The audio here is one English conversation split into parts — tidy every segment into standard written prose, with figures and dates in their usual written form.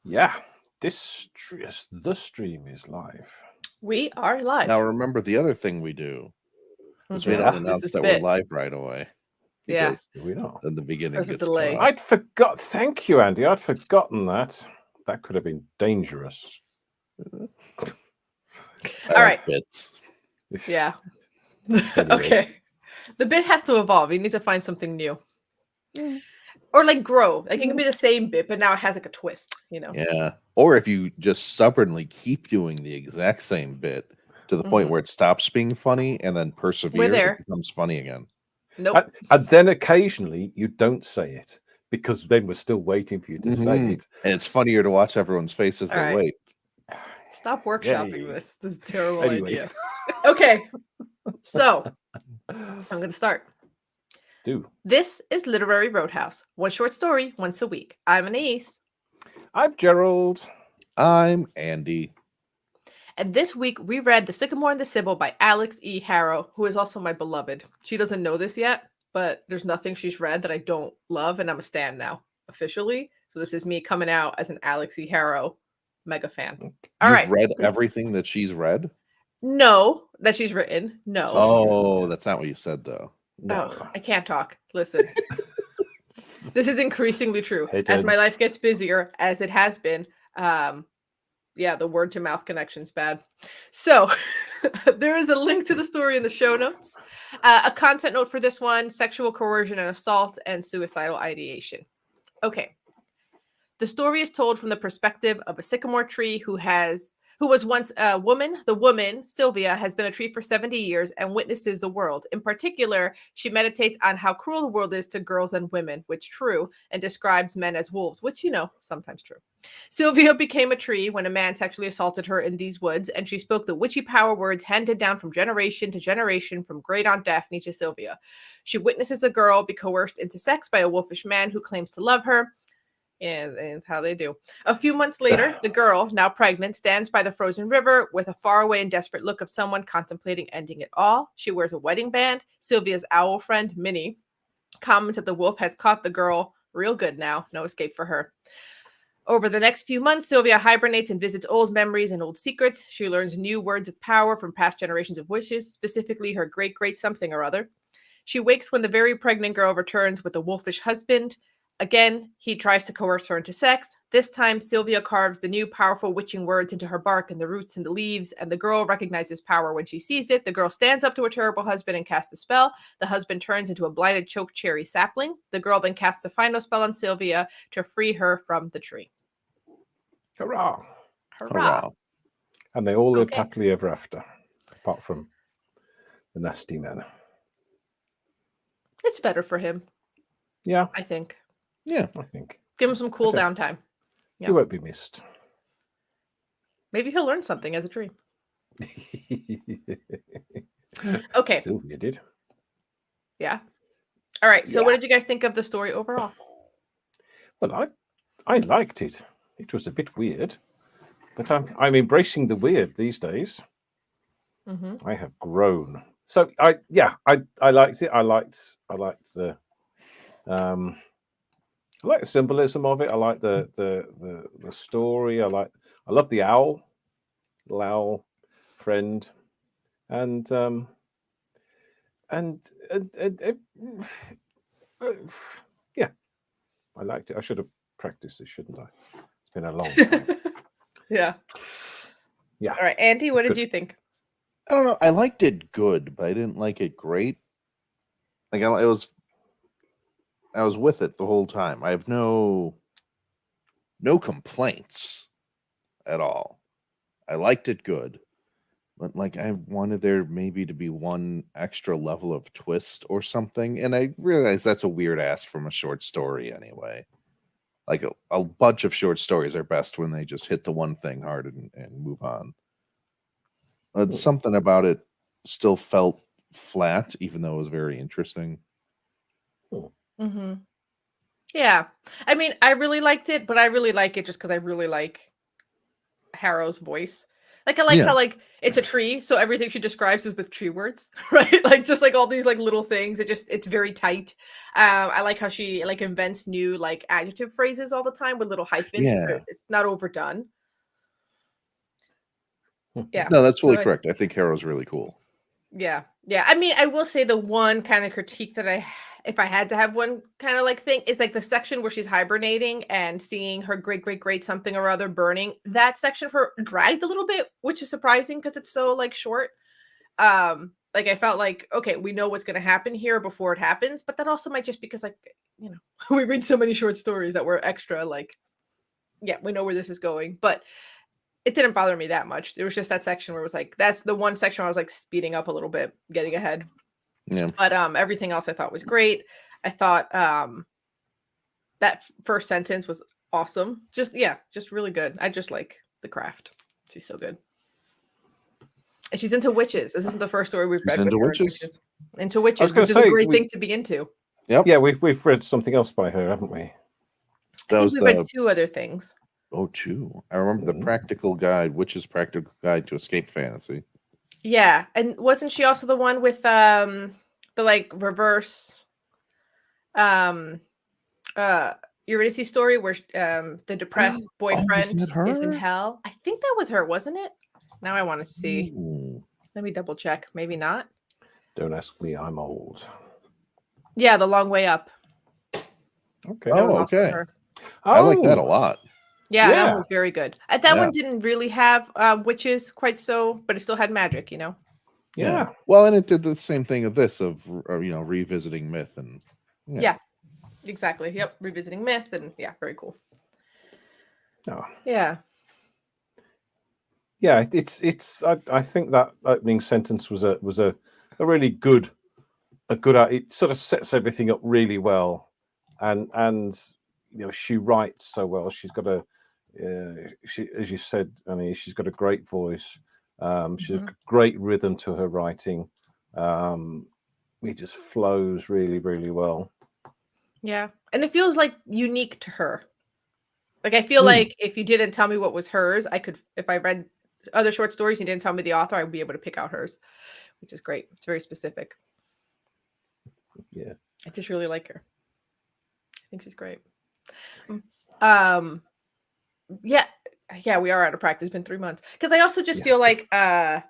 Yeah, the stream is live. We are live. Now remember the other thing we do is we Mhm. don't Yeah. announce this that we're bit. live right away. Yeah. Because Do we not? then the beginning There's a gets delay. cut. I'd forgot. Thank you, Andy. I'd forgotten that. That could have been dangerous. I All like right. bits. Yeah. Anyway. Okay. The bit has to evolve. You need to find something new. Or like grow. Like it can be the same bit, but now it has like a twist, you know? Yeah. Or if you just stubbornly keep doing the exact same bit to the point Mhm. where it stops being funny and then persevere, there. it becomes funny again. Nope. And then occasionally you don't say it because then we're still waiting for you to say Mhm. it. And it's funnier to watch everyone's face as All they right. wait. Stop workshopping Yay. this. This is a terrible Anyway. idea. Okay. So I'm going to start. Do. This is Literary Roadhouse. One short story once a week. I'm Anise. I'm Gerald. I'm Andy. And this week we read The Sycamore and the Sybil by Alix E. Harrow, who is also my beloved. She doesn't know this yet, but there's nothing she's read that I don't love, and I'm a stan now, officially. So this is me coming out as an Alix E. Harrow mega fan. All You've right. read everything that she's read? No, that she's written. No. Oh, that's not what you said, though. No. Oh, I can't talk. Listen. This is increasingly true. Hey, as my gents. life gets busier, as it has been, yeah, the word to mouth connection's bad. So there is a link to the story in the show notes. A content note for this one: sexual coercion and assault and suicidal ideation. Okay. The story is told from the perspective of a sycamore tree who was once a woman. The woman, Sylvia, has been a tree for 70 years and witnesses the world. In particular, she meditates on how cruel the world is to girls and women, which true, and describes men as wolves, which, sometimes true. Sylvia became a tree when a man sexually assaulted her in these woods, and she spoke the witchy power words handed down from generation to generation from great aunt Daphne to Sylvia. She witnesses a girl be coerced into sex by a wolfish man who claims to love her. And it's how they do. A few months later, the girl, now pregnant, stands by the frozen river with a faraway and desperate look of someone contemplating ending it all. She wears a wedding band. Sylvia's owl friend, Minnie, comments that the wolf has caught the girl real good now. No escape for her. Over the next few months, Sylvia hibernates and visits old memories and old secrets. She learns new words of power from past generations of witches, specifically her great something or other. She wakes when the very pregnant girl returns with a wolfish husband. Again, he tries to coerce her into sex. This time, Sylvia carves the new powerful witching words into her bark and the roots and the leaves, and the girl recognizes power when she sees it. The girl stands up to her terrible husband and casts a spell. The husband turns into a blighted choke cherry sapling. The girl then casts a final spell on Sylvia to free her from the tree. Hurrah. Hurrah. And they all lived Okay. happily ever after, apart from the nasty man. It's better for him, Yeah, I think. Yeah. I think. Give him some cool down time. He Yeah. won't be missed. Maybe he'll learn something as a tree. Okay. Sylvia did. Yeah. All right. So Yeah. what did you guys think of the story overall? Well, I liked it. It was a bit weird, but I'm embracing the weird these days. Mm-hmm. I have grown. So I liked it. I liked the I like the symbolism of it. I like the story. I love the owl, little owl friend, and yeah, I liked it. I should have practiced this, shouldn't I? It's been a long time. Yeah. Yeah. All right, Andy, what did Good. you think? I don't know. I liked it good, but I didn't like it great. Like I was with it the whole time. I have no complaints at all. I liked it good, but like I wanted there maybe to be one extra level of twist or something, and I realized that's a weird ask from a short story anyway. Like a bunch of short stories are best when they just hit the one thing hard and move on. But something about it still felt flat, even though it was very interesting. Mm-hmm. Yeah. I mean, I really liked it, but I really like it just because I really like Harrow's voice. Like I like Yeah. how like it's a tree, so everything she describes is with tree words, right? Like just like all these like little things. It's very tight. I like how she like invents new like adjective phrases all the time with little hyphens. Yeah. It's not overdone. Yeah. No, that's So fully correct. I think Harrow's really cool. yeah. I mean, I will say the one kind of critique that if I had to have one kind of like thing, is like the section where she's hibernating and seeing her great something or other burning. That section for dragged a little bit, which is surprising because it's so like short. Like I felt like, okay, we know what's gonna happen here before it happens, but that also might just because like, you know, we read so many short stories that were extra like, yeah, we know where this is going. But it didn't bother me that much. There was just that section where it was like, that's the one section where I was like speeding up a little bit, getting ahead. Yeah. But everything else I thought was great. I thought that first sentence was awesome. Just really good. I just like the craft. She's so good. And she's into witches. This isn't the first story we've read into with her. witches? Into witches, gonna which is a say, great thing to be into. Yep. Yeah, we've read something else by her, haven't we? That I was think we read the 2 other things. two. I remember the practical guide, Witch's Practical Guide to Escape Fantasy. Yeah, and wasn't she also the one with the like reverse Eurydice story where the depressed boyfriend is in hell? I think that was her, wasn't it? Now I want to see. Ooh. Let me double check. Maybe not. Don't ask me, I'm old. Yeah, The Long Way Up. Okay. Oh, okay. Her. I like that a lot. Yeah, that Yeah. one was very good. That one didn't really have witches quite so, but it still had magic, you know? Yeah. Well, and it did the same thing of this, of revisiting myth and Yeah, exactly. Yep, revisiting myth and yeah, very cool. Oh. Yeah. Yeah, it's. I think that opening sentence was a really good it sort of sets everything up really well, and she writes so well. She's got she, as you said, Annie, she's got a great voice. She's a great rhythm to her writing. It just flows really, really well. Yeah, and it feels like unique to her. Like I feel like if you didn't tell me what was hers, I could, if I read other short stories and you didn't tell me the author, I would be able to pick out hers, which is great. It's very specific. Yeah, I just really like her. I think she's great. Yeah, we are out of practice. It's been 3 months because I also just feel like the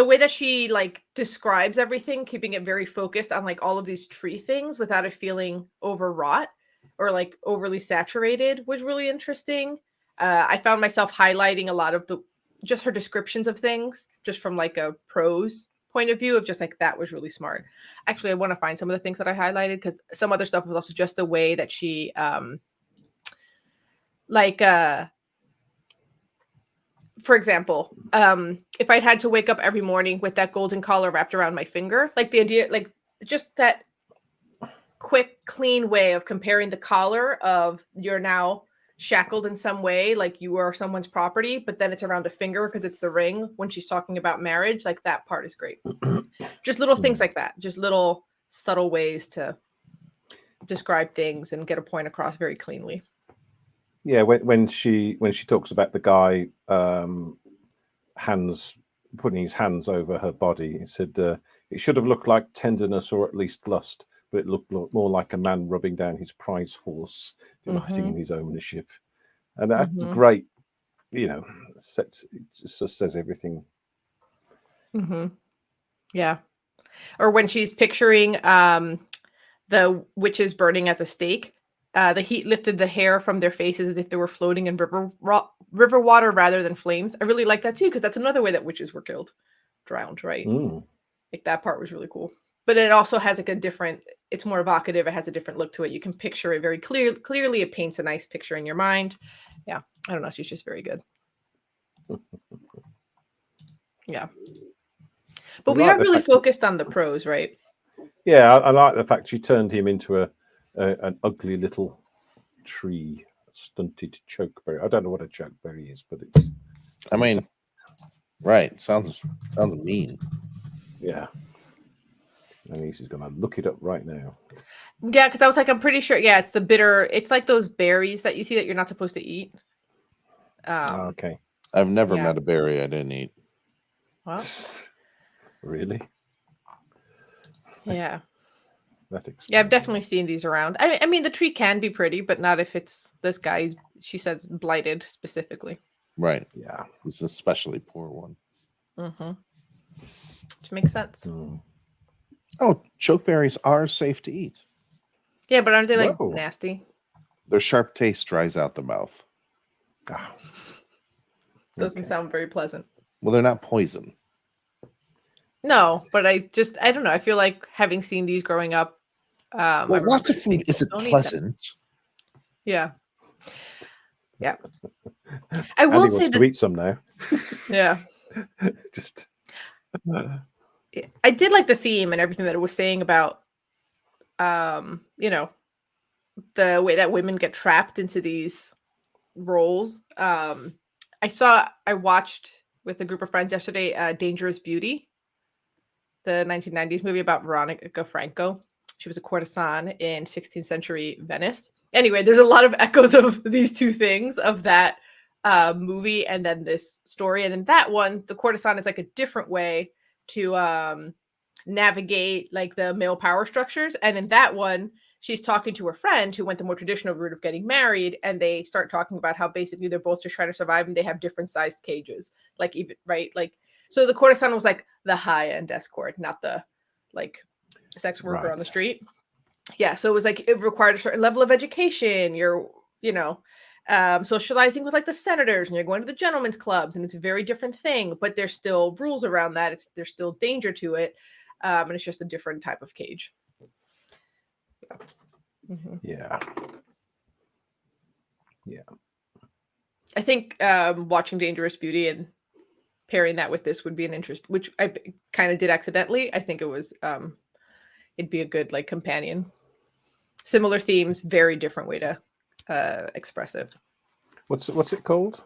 way that she like describes everything, keeping it very focused on like all of these tree things without it feeling overwrought or like overly saturated was really interesting. I found myself highlighting a lot of just her descriptions of things just from like a prose point of view of just like that was really smart. Actually, I want to find some of the things that I highlighted because some other stuff was also just the way that she for example, if I'd had to wake up every morning with that golden collar wrapped around my finger, like the idea, like just that quick, clean way of comparing the collar of you're now shackled in some way, like you are someone's property, but then it's around a finger because it's the ring when she's talking about marriage. Like that part is great. Just little things like that, just little subtle ways to describe things and get a point across very cleanly. Yeah, when she talks about the guy putting his hands over her body, he said it should have looked like tenderness or at least lust, but it looked more like a man rubbing down his prize horse, delighting in his ownership, and that's great. It just says everything. Yeah, or when she's picturing the witches burning at the stake. The heat lifted the hair from their faces as if they were floating in river water rather than flames. I really like that too, because that's another way that witches were killed, drowned, right? Like that part was really cool. But it also has like it's more evocative. It has a different look to it. You can picture it very clearly. It paints a nice picture in your mind. Yeah, I don't know. She's just very good. Yeah. But we are really focused on the prose, right? Yeah, I like the fact she turned him into an ugly little tree, a stunted chokeberry. I don't know what a chokeberry is, but it's. I mean, right? Sounds mean. Yeah. And he's going to look it up right now. Yeah, because I was like, I'm pretty sure. Yeah, it's the bitter. It's like those berries that you see that you're not supposed to eat. Okay. I've never Yeah. met a berry I didn't eat. Well, Really? yeah. That Yeah, I've explains definitely seen these around. I mean, the tree can be pretty, but not if it's this guy's. She says blighted specifically. Right. it. Yeah. It's an especially poor one. Mm-hmm. Which makes sense. Mm. Oh, chokeberries are safe to eat. Yeah, but aren't they like Whoa. nasty? Their sharp taste dries out the mouth. Ah, Doesn't okay. sound very pleasant. Well, they're not poison. No, but I don't know. I feel like having seen these growing up. I Well, remember lots of just food being told, isn't "Don't eat them." pleasant. Yeah. Yeah. I Andy will wants say to that. eat some now. Yeah. Just I did like the theme and everything that it was saying about you know, the way that women get trapped into these roles. I watched with a group of friends yesterday Dangerous Beauty, the 1990s movie about Veronica Franco. She was a courtesan in 16th century Venice. Anyway, there's a lot of echoes of these two things, of that movie and then this story. And in that one, the courtesan is like a different way to navigate like the male power structures. And in that one, she's talking to her friend who went the more traditional route of getting married, and they start talking about how basically they're both just trying to survive and they have different sized cages. Like, even right, like, so the courtesan was like the high end escort, not the like sex worker on the Right. street. Yeah, so it was like it required a certain level of education. You're, socializing with like the senators, and you're going to the gentlemen's clubs, and it's a very different thing. But there's still rules around that. There's still danger to it, and it's just a different type of cage. Mhm. Yeah. Yeah. I think watching Dangerous Beauty and pairing that with this would be an interest, which I kind of did accidentally. I think it was it'd be a good like companion. Similar themes, very different way to express it. What's it called?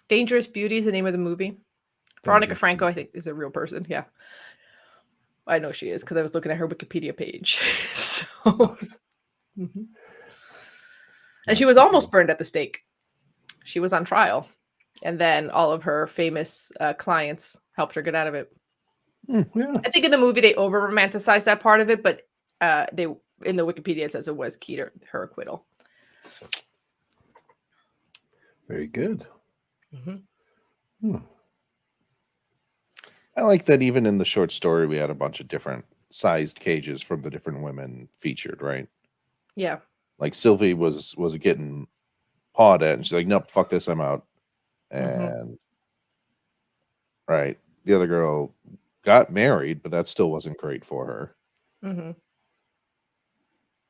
Dangerous Beauty is the name of the movie. Veronica Dangerous Franco, I Beauty. think, is a real person. Yeah, I know she is because I was looking at her Wikipedia page. So, Mhm. And she was almost burned at the stake. She was on trial, and then all of her famous clients helped her get out of it. Yeah. I think in the movie they over romanticize that part of it, but they in the Wikipedia it says it was key to her acquittal. Very good. Mm-hmm. I like that even in the short story, we had a bunch of different sized cages from the different women featured, right? Yeah. Like Sylvie was getting pawed at, and she's like, "Nope, fuck this, I'm out." Mhm. And right, the other girl got married, but that still wasn't great for her. Mm-hmm.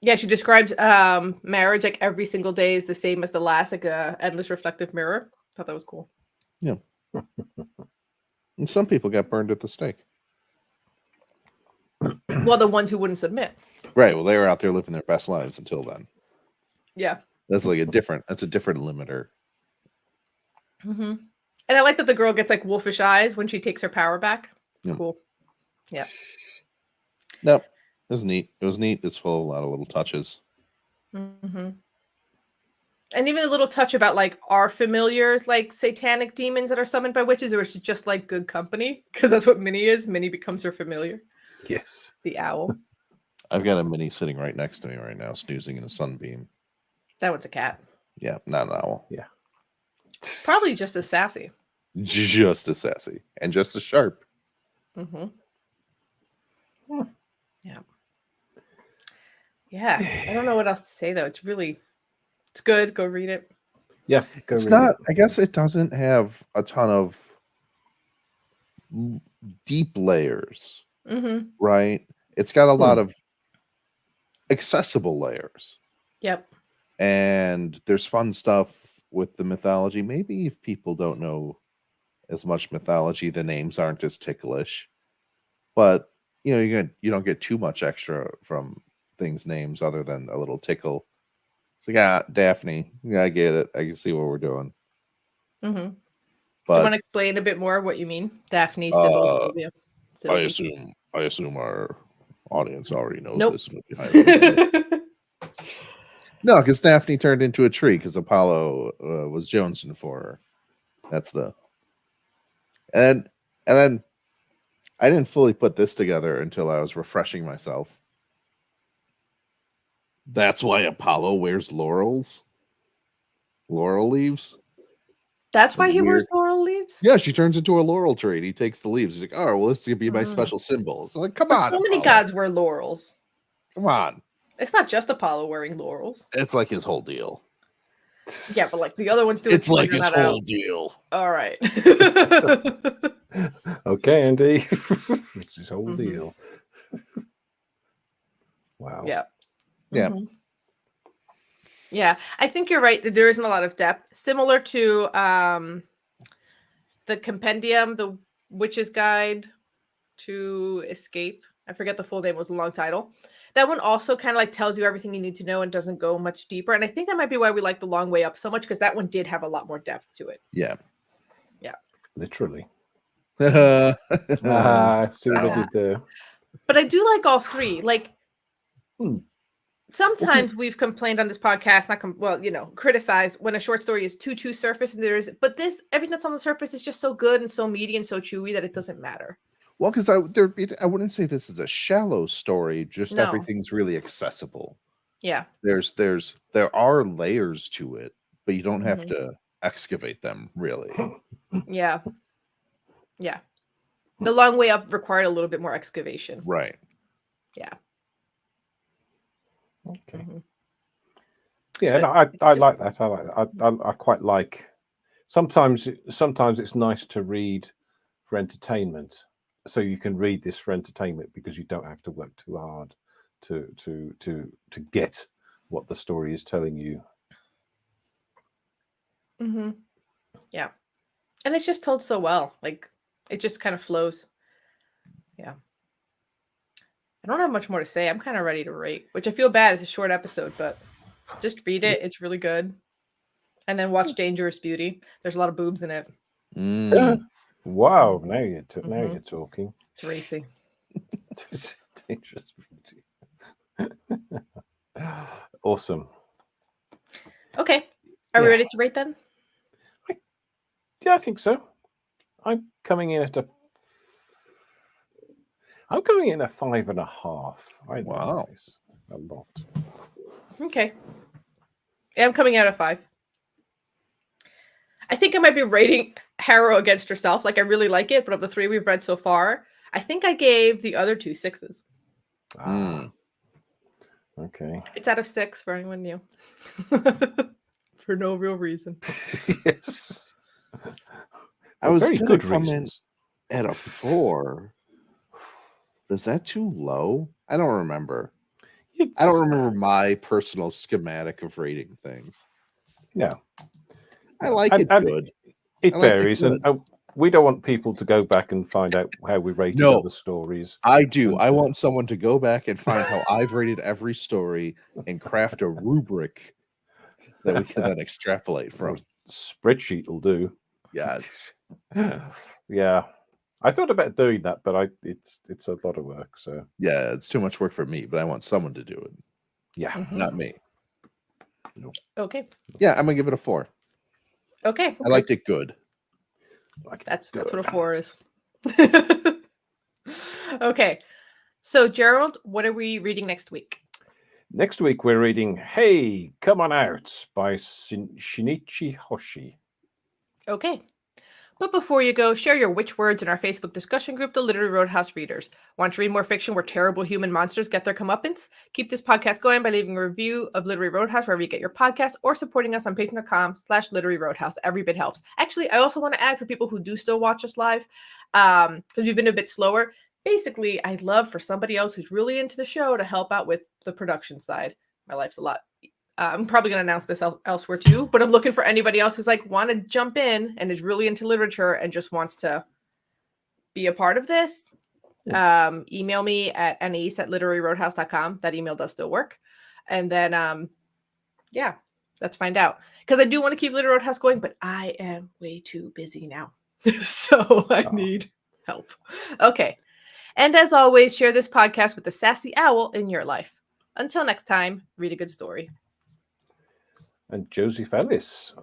Yeah, she describes marriage like every single day is the same as the last, like a endless reflective mirror. Thought that was cool. Yeah. And some people got burned at the stake. Well, the ones who wouldn't submit. Right. Well, they were out there living their best lives until then. Yeah. That's like a different limiter. Mm-hmm. And I like that the girl gets like wolfish eyes when she takes her power back. Yeah. Cool. Yeah. Nope. It was neat. It was neat. It's full of a lot of little touches. Mm-hmm. And even a little touch about like, are familiars like satanic demons that are summoned by witches, or is it just like good company? Because that's what Minnie is. Minnie becomes her familiar. Yes. The owl. I've got a Minnie sitting right next to me right now, snoozing in a sunbeam. That one's a cat. Yeah, not an owl. Yeah. Probably just as sassy. Just as sassy and just as sharp. Mm-hmm. Yeah. Yeah. I don't know what else to say though. It's good. Go read it. Yeah. It's not. I guess it doesn't have a ton of deep layers, Mm-hmm. right? It's got a lot of accessible layers. Yep. And there's fun stuff with the mythology. Maybe if people don't know as much mythology, the names aren't as ticklish. But you don't get too much extra from things names other than a little tickle. It's like, Daphne. Yeah, I get it. I can see what we're doing. Mm-hmm. Do you But want to explain a bit more what you mean? Daphne, Sybil, Sylvia. I assume our Audience already knows Nope. this. Would be highly no, because Daphne turned into a tree because Apollo was jonesing for her. That's the and then I didn't fully put this together until I was refreshing myself. That's why Apollo wears laurel leaves. That's why he Weird. wears laurel leaves? Yeah, she turns into a laurel tree and he takes the leaves. He's like, oh, well, this is gonna be my Mm. special symbol. It's like, come But on, so many Apollo. gods wear laurels. Come on. It's not just Apollo wearing laurels. It's like his whole deal. Yeah, but like the other ones do. It's like figure his that whole out. deal. All right. Okay, Andy. It's his whole Mhm. deal. Wow. Yeah. Yeah. Mhm. Yeah, I think you're right that there isn't a lot of depth. Similar to the compendium, the Witch's Guide to Escape. I forget the full name, it was a long title. That one also kind of like tells you everything you need to know and doesn't go much deeper. And I think that might be why we like The Long Way Up so much, because that one did have a lot more depth to it. Yeah. Literally. See See what I did there. But I do like all three. Like Hmm. sometimes we've complained on this podcast, criticized when a short story is too surface, and but this, everything that's on the surface is just so good and so meaty and so chewy that it doesn't matter. Well, because I wouldn't say this is a shallow story. Just No. everything's really accessible. Yeah. There are layers to it, but you don't have Mhm. to excavate them really. Yeah. Yeah. The Long Way Up required a little bit more excavation. Right. Yeah. Okay. Mhm. Yeah, But no, I it's like that. I like that. I quite like. Sometimes it's nice to read for entertainment, so you can read this for entertainment because you don't have to work too hard to get what the story is telling you. Mm-hmm. Yeah. And it's just told so well. Like it just kind of flows. Yeah. I don't have much more to say. I'm kind of ready to rate, which I feel bad. It's a short episode, but just read it. It's really good. And then watch Dangerous Beauty. There's a lot of boobs in it. Wow! Now you're Mhm. you're talking. It's racy. Dangerous Beauty. Awesome. Okay. Are we Yeah. ready to rate then? Yeah, I think so. I'm coming in at a 5.5. I Wow. like this a lot. Okay. Yeah, I'm coming out at 5. I think I might be rating Harrow against herself. Like I really like it, but of the 3 we've read so far, I think I gave the other 2 6s. Okay. It's out of 6 for anyone new. For no real reason. Yes. I was very gonna good come reasons. in at a 4. Is that too low? I don't remember. I don't remember my personal schematic of rating things. Yeah. I like it good. It I like it varies, good. and we don't want people to go back and find out how we rated No. other stories. I do. And- I want someone to go back and find how I've rated every story and craft a rubric that we can then extrapolate from. Spreadsheet will do. Yes. Yeah. I thought about doing that, but it's a lot of work. So Yeah, it's too much work for me, but I want someone to do it, yeah. Mhm. not me. Okay. Yeah, I'm gonna give it a 4. Okay. I liked it good. That's what a 4 is. Okay. So Gerald, what are we reading next week? Next week we're reading "Hey, Come On Out" by Shinichi Hoshi. Okay. But before you go, share your witch words in our Facebook discussion group, the Literary Roadhouse Readers. Want to read more fiction where terrible human monsters get their comeuppance? Keep this podcast going by leaving a review of Literary Roadhouse wherever you get your podcast, or supporting us on patreon.com/Literary Roadhouse. Every bit helps. Actually, I also want to add for people who do still watch us live, because we've been a bit slower. Basically, I'd love for somebody else who's really into the show to help out with the production side. My life's a lot. I'm probably going to announce this elsewhere too, but I'm looking for anybody else who's like want to jump in and is really into literature and just wants to be a part of this. Email me at anais@literaryroadhouse.com. That email does still work. And then, yeah, let's find out. Because I do want to keep Literary Roadhouse going, but I am way too busy now. So I need help. Okay. And as always, share this podcast with the sassy owl in your life. Until next time, read a good story. And Joseph Ellis.